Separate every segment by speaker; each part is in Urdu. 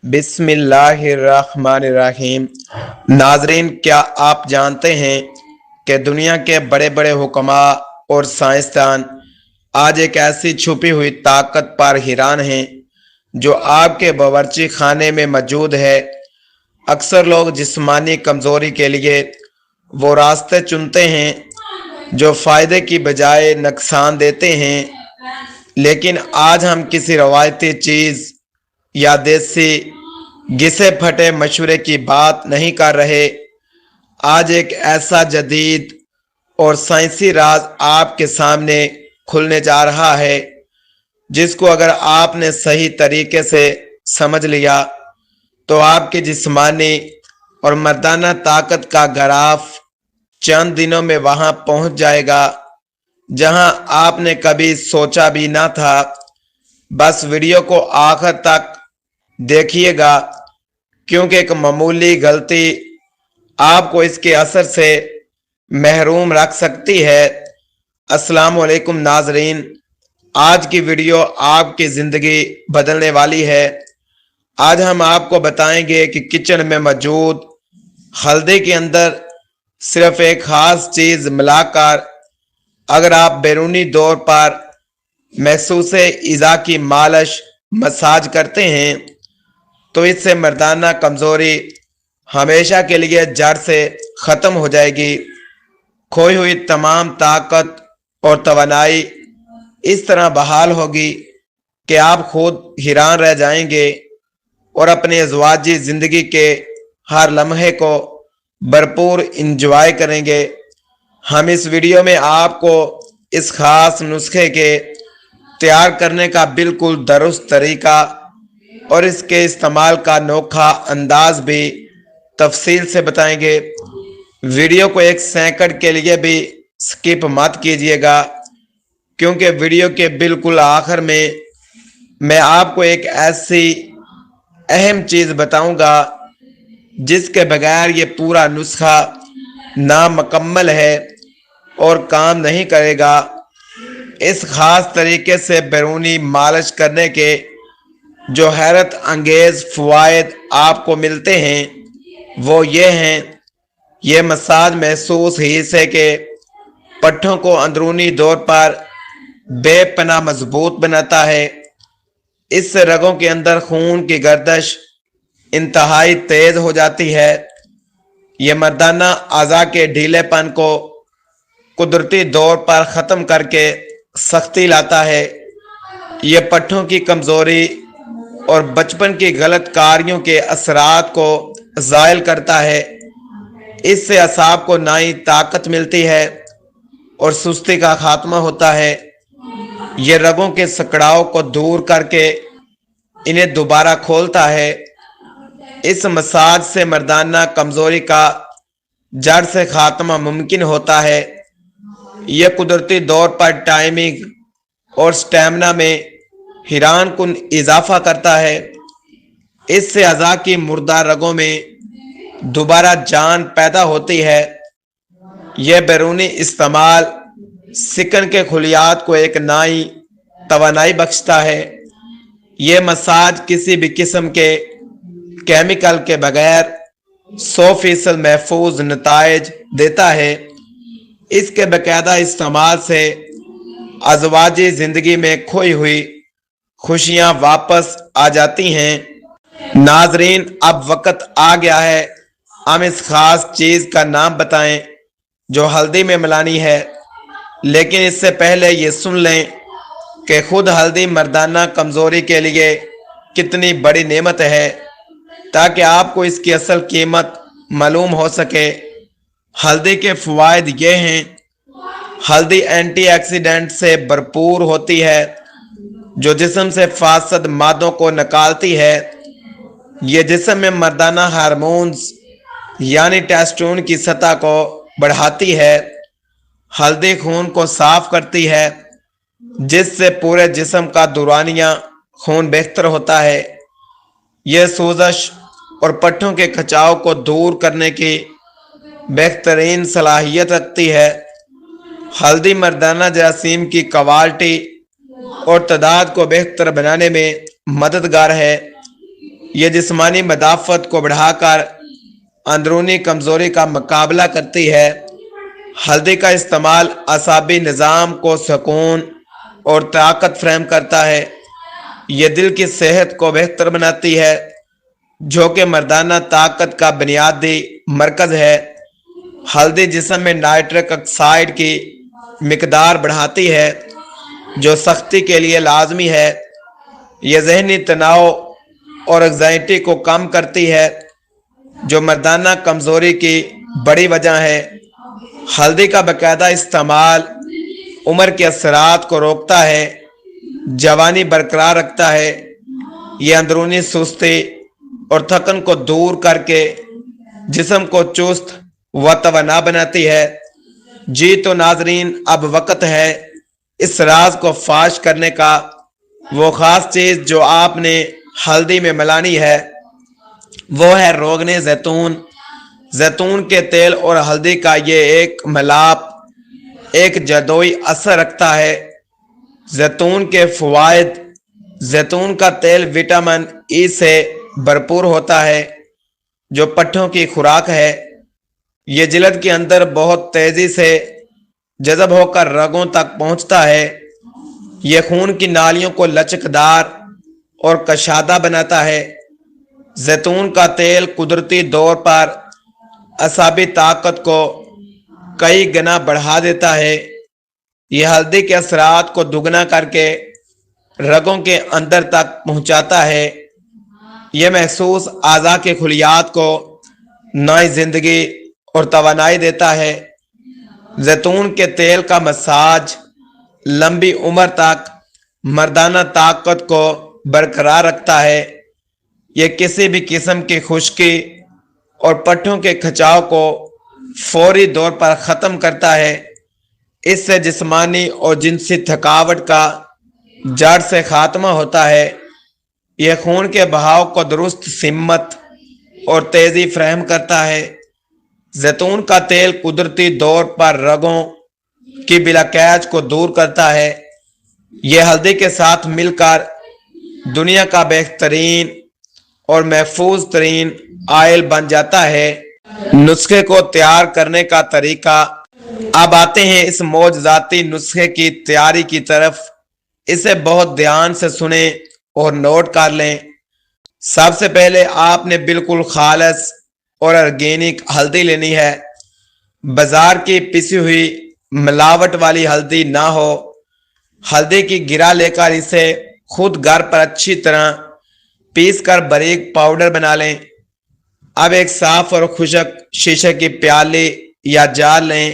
Speaker 1: بسم اللہ الرحمن الرحیم۔ ناظرین، کیا آپ جانتے ہیں کہ دنیا کے بڑے بڑے حکماء اور سائنسدان آج ایک ایسی چھپی ہوئی طاقت پر حیران ہیں جو آپ کے باورچی خانے میں موجود ہے۔ اکثر لوگ جسمانی کمزوری کے لیے وہ راستے چنتے ہیں جو فائدے کی بجائے نقصان دیتے ہیں، لیکن آج ہم کسی روایتی چیز یا دیسی گھسے پھٹے مشورے کی بات نہیں کر رہے۔ آج ایک ایسا جدید اور سائنسی راز آپ کے سامنے کھلنے جا رہا ہے جس کو اگر آپ نے صحیح طریقے سے سمجھ لیا تو آپ کی جسمانی اور مردانہ طاقت کا گراف چند دنوں میں وہاں پہنچ جائے گا جہاں آپ نے کبھی سوچا بھی نہ تھا۔ بس ویڈیو کو آخر تک دیکھیے گا، کیونکہ ایک معمولی غلطی آپ کو اس کے اثر سے محروم رکھ سکتی ہے۔ السلام علیکم ناظرین، آج کی ویڈیو آپ کی زندگی بدلنے والی ہے۔ آج ہم آپ کو بتائیں گے کہ کچن میں موجود ہلدی کے اندر صرف ایک خاص چیز ملا کر اگر آپ بیرونی طور پر محسوس اعضاء کی مالش مساج کرتے ہیں تو اس سے مردانہ کمزوری ہمیشہ کے لیے جڑ سے ختم ہو جائے گی۔ کھوئی ہوئی تمام طاقت اور توانائی اس طرح بحال ہوگی کہ آپ خود حیران رہ جائیں گے اور اپنے ازواجی زندگی کے ہر لمحے کو بھرپور انجوائے کریں گے۔ ہم اس ویڈیو میں آپ کو اس خاص نسخے کے تیار کرنے کا بالکل درست طریقہ اور اس کے استعمال کا انوکھا انداز بھی تفصیل سے بتائیں گے۔ ویڈیو کو ایک سیکنڈ کے لیے بھی سکپ مت کیجیے گا، کیونکہ ویڈیو کے بالکل آخر میں آپ کو ایک ایسی اہم چیز بتاؤں گا جس کے بغیر یہ پورا نسخہ نامکمل ہے اور کام نہیں کرے گا۔ اس خاص طریقے سے بیرونی مالش کرنے کے جو حیرت انگیز فوائد آپ کو ملتے ہیں وہ یہ ہیں: یہ مساج محسوس حصے کے پٹھوں کو اندرونی طور پر بے پناہ مضبوط بناتا ہے۔ اس سے رگوں کے اندر خون کی گردش انتہائی تیز ہو جاتی ہے۔ یہ مردانہ اعضاء کے ڈھیلے پن کو قدرتی طور پر ختم کر کے سختی لاتا ہے۔ یہ پٹھوں کی کمزوری اور بچپن کی غلط کاریوں کے اثرات کو زائل کرتا ہے۔ اس سے اعصاب کو نئی طاقت ملتی ہے اور سستی کا خاتمہ ہوتا ہے۔ یہ رگوں کے سکڑاؤ کو دور کر کے انہیں دوبارہ کھولتا ہے۔ اس مساج سے مردانہ کمزوری کا جڑ سے خاتمہ ممکن ہوتا ہے۔ یہ قدرتی طور پر ٹائمنگ اور سٹیمنا میں حیران کن اضافہ کرتا ہے۔ اس سے اعضاء کی مردہ رگوں میں دوبارہ جان پیدا ہوتی ہے۔ یہ بیرونی استعمال سکن کے خلیات کو ایک نئی توانائی بخشتا ہے۔ یہ مساج کسی بھی قسم کے کیمیکل کے بغیر 100% محفوظ نتائج دیتا ہے۔ اس کے باقاعدہ استعمال سے ازواجی زندگی میں کھوئی ہوئی خوشیاں واپس آ جاتی ہیں۔ ناظرین، اب وقت آ گیا ہے ہم اس خاص چیز کا نام بتائیں جو ہلدی میں ملانی ہے، لیکن اس سے پہلے یہ سن لیں کہ خود ہلدی مردانہ کمزوری کے لیے کتنی بڑی نعمت ہے، تاکہ آپ کو اس کی اصل قیمت معلوم ہو سکے۔ ہلدی کے فوائد یہ ہیں: ہلدی اینٹی آکسیڈنٹ سے بھرپور ہوتی ہے جو جسم سے فاسد مادوں کو نکالتی ہے۔ یہ جسم میں مردانہ ہارمونز یعنی ٹیسٹوسٹیرون کی سطح کو بڑھاتی ہے۔ ہلدی خون کو صاف کرتی ہے جس سے پورے جسم کا دورانیہ خون بہتر ہوتا ہے۔ یہ سوزش اور پٹھوں کے کھچاؤ کو دور کرنے کی بہترین صلاحیت رکھتی ہے۔ ہلدی مردانہ جراثیم کی کوالٹی اور تعداد کو بہتر بنانے میں مددگار ہے۔ یہ جسمانی مدافعت کو بڑھا کر اندرونی کمزوری کا مقابلہ کرتی ہے۔ ہلدی کا استعمال اعصابی نظام کو سکون اور طاقت فراہم کرتا ہے۔ یہ دل کی صحت کو بہتر بناتی ہے، جو کہ مردانہ طاقت کا بنیادی مرکز ہے۔ ہلدی جسم میں نائٹرک آکسائڈ کی مقدار بڑھاتی ہے، جو سختی کے لیے لازمی ہے۔ یہ ذہنی تناؤ اور انگزائٹی کو کم کرتی ہے، جو مردانہ کمزوری کی بڑی وجہ ہے۔ ہلدی کا باقاعدہ استعمال عمر کے اثرات کو روکتا ہے، جوانی برقرار رکھتا ہے۔ یہ اندرونی سستی اور تھکن کو دور کر کے جسم کو چست و توانا بناتی ہے۔ جی تو ناظرین، اب وقت ہے اس راز کو فاش کرنے کا۔ وہ خاص چیز جو آپ نے ہلدی میں ملانی ہے وہ ہے روغن زیتون۔ زیتون کے تیل اور ہلدی کا یہ ایک ملاپ ایک جادوئی اثر رکھتا ہے۔ زیتون کے فوائد: زیتون کا تیل وٹامن ای سے بھرپور ہوتا ہے، جو پٹھوں کی خوراک ہے۔ یہ جلد کے اندر بہت تیزی سے جذب ہو کر رگوں تک پہنچتا ہے۔ یہ خون کی نالیوں کو لچکدار اور کشادہ بناتا ہے۔ زیتون کا تیل قدرتی طور پر اعصابی طاقت کو کئی گنا بڑھا دیتا ہے۔ یہ ہلدی کے اثرات کو دگنا کر کے رگوں کے اندر تک پہنچاتا ہے۔ یہ محسوس اعضاء کے خلیات کو نئی زندگی اور توانائی دیتا ہے۔ زیتون کے تیل کا مساج لمبی عمر تک مردانہ طاقت کو برقرار رکھتا ہے۔ یہ کسی بھی قسم کی خشکی اور پٹھوں کے کھچاؤ کو فوری طور پر ختم کرتا ہے۔ اس سے جسمانی اور جنسی تھکاوٹ کا جڑ سے خاتمہ ہوتا ہے۔ یہ خون کے بہاؤ کو درست سمت اور تیزی فراہم کرتا ہے۔ زیتون کا تیل قدرتی طور پر رگوں کی بلاکیج کو دور کرتا ہے۔ یہ ہلدی کے ساتھ مل کر دنیا کا بہترین اور محفوظ ترین آئل بن جاتا ہے۔ نسخے کو تیار کرنے کا طریقہ۔ اب آتے ہیں اس معجزاتی نسخے کی تیاری کی طرف۔ اسے بہت دھیان سے سنیں اور نوٹ کر لیں۔ سب سے پہلے آپ نے بالکل خالص اور آرگینک ہلدی لینی ہے۔ بازار کی پسی ہوئی ملاوٹ والی ہلدی نہ ہو۔ ہلدی کی گرہ لے کر اسے خود گھر پر اچھی طرح پیس کر باریک پاؤڈر بنا لیں۔ اب ایک صاف اور خشک شیشے کی پیالی یا جار لیں۔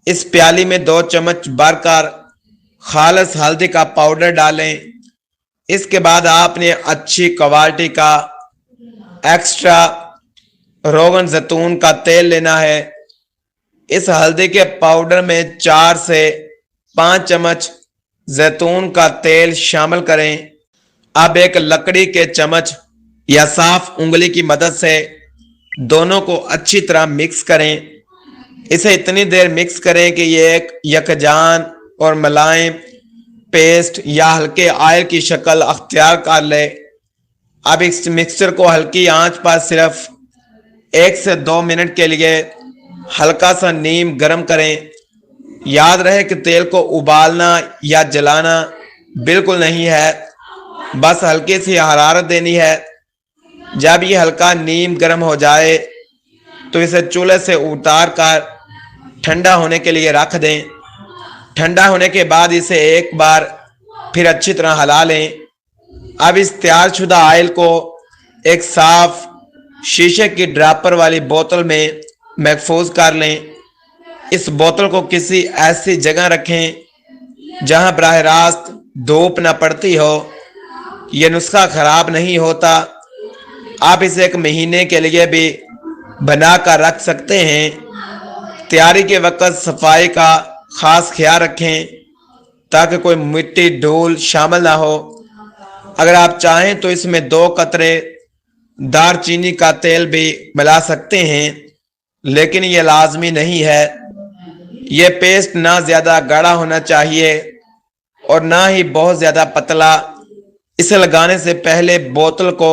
Speaker 1: اس پیالی میں 2 چمچ بھر کر خالص ہلدی کا پاؤڈر ڈالیں۔ اس کے بعد آپ نے اچھی کوالٹی کا ایکسٹرا روغن زیتون کا تیل لینا ہے۔ اس ہلدی کے پاؤڈر میں 4 سے 5 چمچ زیتون کا تیل شامل کریں۔ اب ایک لکڑی کے چمچ یا صاف انگلی کی مدد سے دونوں کو اچھی طرح مکس کریں۔ اسے اتنی دیر مکس کریں کہ یہ ایک یکجان اور ملائم پیسٹ یا ہلکے آئل کی شکل اختیار کر لے۔ اب اس مکسچر کو ہلکی آنچ پر صرف 1 سے 2 منٹ کے لیے ہلکا سا نیم گرم کریں۔ یاد رہے کہ تیل کو ابالنا یا جلانا بالکل نہیں ہے، بس ہلکی سی حرارت دینی ہے۔ جب یہ ہلکا نیم گرم ہو جائے تو اسے چولہے سے اتار کر ٹھنڈا ہونے کے لیے رکھ دیں۔ ٹھنڈا ہونے کے بعد اسے ایک بار پھر اچھی طرح ہلا لیں۔ اب اس تیار شدہ آئل کو ایک صاف شیشے کی ڈراپر والی بوتل میں محفوظ کر لیں۔ اس بوتل کو کسی ایسی جگہ رکھیں جہاں براہ راست دھوپ نہ پڑتی ہو۔ یہ نسخہ خراب نہیں ہوتا۔ آپ اسے 1 مہینے کے لیے بھی بنا کر رکھ سکتے ہیں۔ تیاری کے وقت صفائی کا خاص خیال رکھیں تاکہ کوئی مٹی دھول شامل نہ ہو۔ اگر آپ چاہیں تو اس میں 2 قطرے دار چینی کا تیل بھی ملا سکتے ہیں، لیکن یہ لازمی نہیں ہے۔ یہ پیسٹ نہ زیادہ گاڑھا ہونا چاہیے اور نہ ہی بہت زیادہ پتلا۔ اسے لگانے سے پہلے بوتل کو